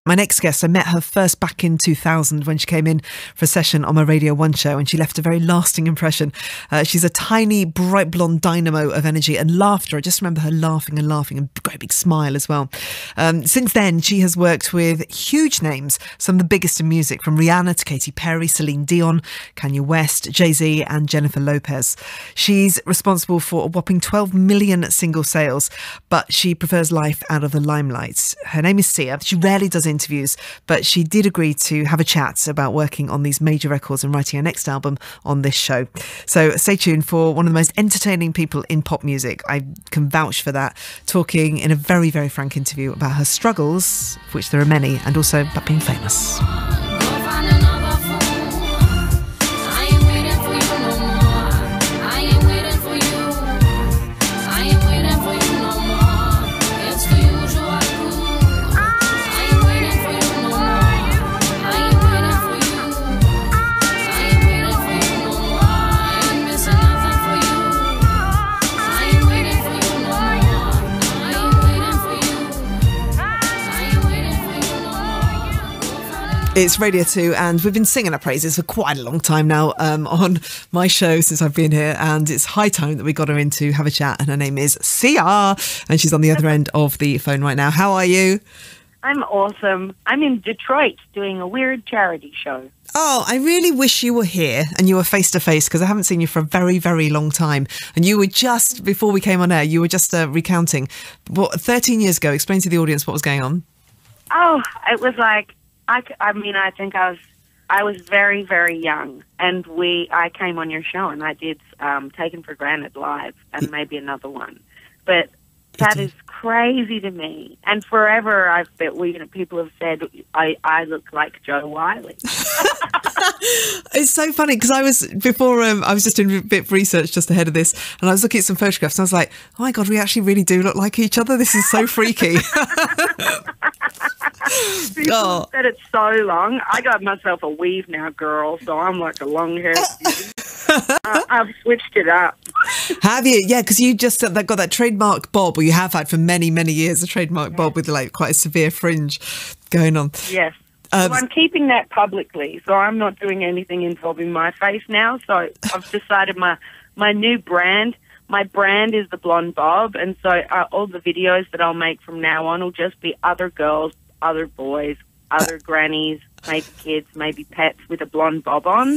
My next guest, I met her first back in 2000 when she came in for a session on my Radio 1 show, and she left a very lasting impression. She's a tiny, bright blonde dynamo of energy and laughter. I just remember her laughing and a great big smile as well. Since then, she has worked with huge names, some of the biggest in music, from Rihanna to Katy Perry, Celine Dion, Kanye West, Jay-Z and Jennifer Lopez. She's responsible for a whopping 12 million single sales, but she prefers life out of the limelight. Her name is Sia. She rarely does interviews, but she did agree to have a chat about working on these major records and writing her next album on this show. So stay tuned for one of the most entertaining people in pop music. I can vouch for that, talking in a very, very frank interview about her struggles, of which there are many, and also about being famous. It's Radio 2, and we've been singing her praises for quite a long time now on my show since I've been here, and it's high time that we got her in to have a chat, and her name is Sia, and she's on the other end of the phone right now. How are you? I'm awesome. I'm in Detroit doing a weird charity show. Oh, I really wish you were here and you were face to face, because I haven't seen you for a very, very long time. And you were just, before we came on air, you were just recounting, 13 years ago, explain to the audience what was going on. Oh, it was like, I think I was very, very young, and I came on your show and I did Taken for Granted Live and maybe another one. But that is crazy to me. And forever people have said I look like Joe Whiley. It's so funny, because I was just doing a bit of research just ahead of this, and I was looking at some photographs and I was like, oh my God, we actually really do look like each other. This is so freaky. People said it so long. I got myself a weave now, girl, so I'm like a long-haired I've switched it up. Have you? Yeah, because you just got that trademark bob, or you have had for many, many years, a trademark bob with like quite a severe fringe going on. Yes. Well, I'm keeping that publicly, so I'm not doing anything involving my face now. So I've decided my new brand, my brand is the blonde bob, and so all the videos that I'll make from now on will just be other girls, other boys, other grannies, maybe kids, maybe pets with a blonde bob on.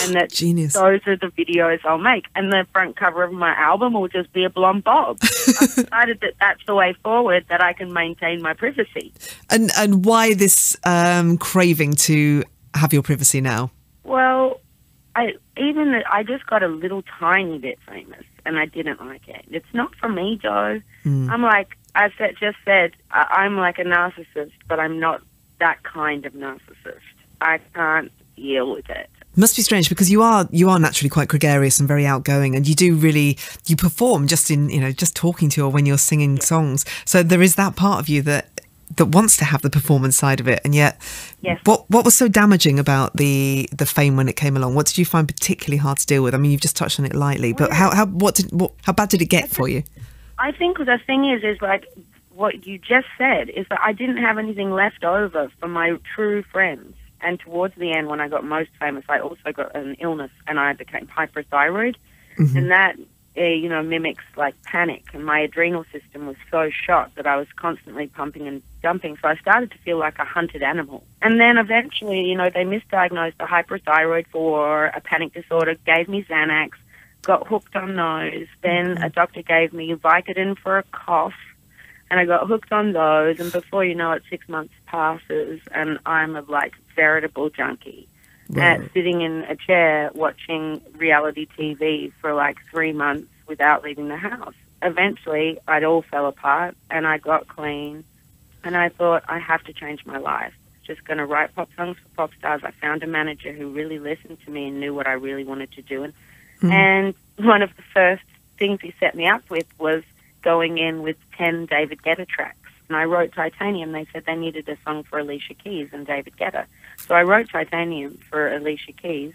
And that Genius. Those are the videos I'll make. And the front cover of my album will just be a blonde bob. I've decided that that's the way forward, that I can maintain my privacy. And why this craving to have your privacy now? Well, I just got a little tiny bit famous, and I didn't like it. It's not for me, Joe. I'm like, I'm like a narcissist, but I'm not that kind of narcissist. I can't deal with it. It must be strange, because you are naturally quite gregarious and very outgoing, and you perform just in just talking to, or when you're singing songs. So there is that part of you that wants to have the performance side of it, and yet, yes. What was so damaging about the fame when it came along? What did you find particularly hard to deal with? I mean, you've just touched on it lightly, but how bad did it get for you? I think the thing is like what you just said, is that I didn't have anything left over for my true friends. And towards the end, when I got most famous, I also got an illness, and I became hyperthyroid, and that mimics like panic. And my adrenal system was so shot that I was constantly pumping and dumping. So I started to feel like a hunted animal. And then eventually, they misdiagnosed the hyperthyroid for a panic disorder, gave me Xanax, got hooked on those. Then a doctor gave me Vicodin for a cough, and I got hooked on those. And before you know it, 6 months passes, and I'm a veritable junkie. Sitting in a chair watching reality TV for 3 months without leaving the house. Eventually, it all fell apart, and I got clean, and I thought, I have to change my life. Just going to write pop songs for pop stars. I found a manager who really listened to me and knew what I really wanted to do. And one of the first things he set me up with was going in with 10 David Guetta tracks. And I wrote Titanium. They said they needed a song for Alicia Keys and David Guetta. So I wrote Titanium for Alicia Keys.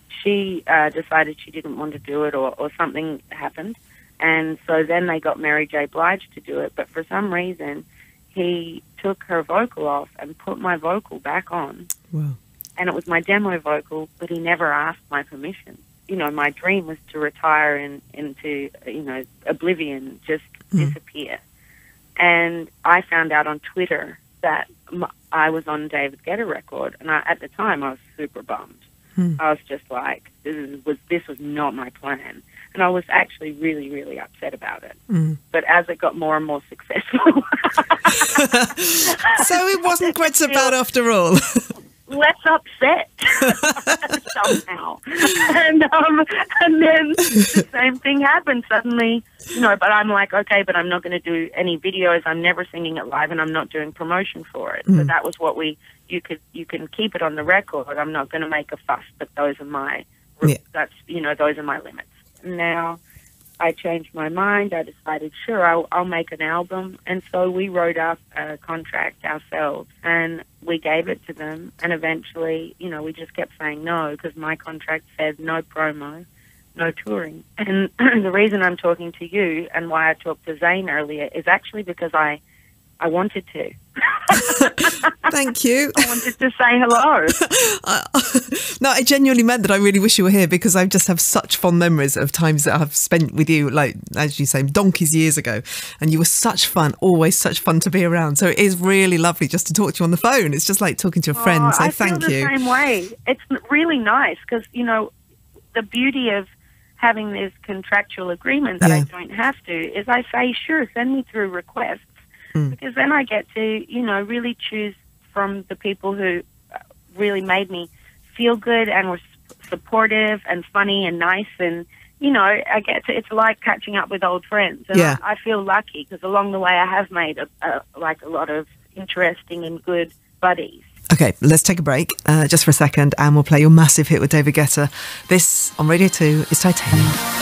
She decided she didn't want to do it, or something happened. And so then they got Mary J. Blige to do it. But for some reason, he took her vocal off and put my vocal back on. Wow. And it was my demo vocal, but he never asked my permission. You know, my dream was to retire into, you know, oblivion, just disappear. And I found out on Twitter that I was on David Guetta record, and at the time I was super bummed. I was just like, this was not my plan. And I was actually really, really upset about it. But as it got more and more successful... So it wasn't quite so bad after all. Less upset somehow. And then the same thing happened suddenly, you know, but I'm like, okay, but I'm not going to do any videos. I'm never singing it live, and I'm not doing promotion for it. So that was what you can keep it on the record. I'm not going to make a fuss, but those are my, those are my limits. Now I changed my mind. I decided, sure, I'll make an album. And so we wrote up a contract ourselves, and we gave it to them. And eventually, you know, we just kept saying no, because my contract said no promo, no touring. And the reason I'm talking to you and why I talked to Zane earlier is actually because I wanted to. Thank you. I wanted to say hello. No, I genuinely meant that. I really wish you were here, because I just have such fond memories of times that I've spent with you, like, as you say, donkeys years ago. And you were such fun, always such fun to be around. So it is really lovely just to talk to you on the phone. It's just like talking to a friend. So thank you. I feel the same way. It's really nice because, you know, the beauty of having this contractual agreement that I don't have to is I say, sure, send me through requests. Because then I get to, you know, really choose from the people who really made me feel good and were supportive and funny and nice. And, you know, it's like catching up with old friends. And I feel lucky because along the way I have made a lot of interesting and good buddies. Okay, let's take a break just for a second, and we'll play your massive hit with David Guetta. This on Radio 2 is Titanium.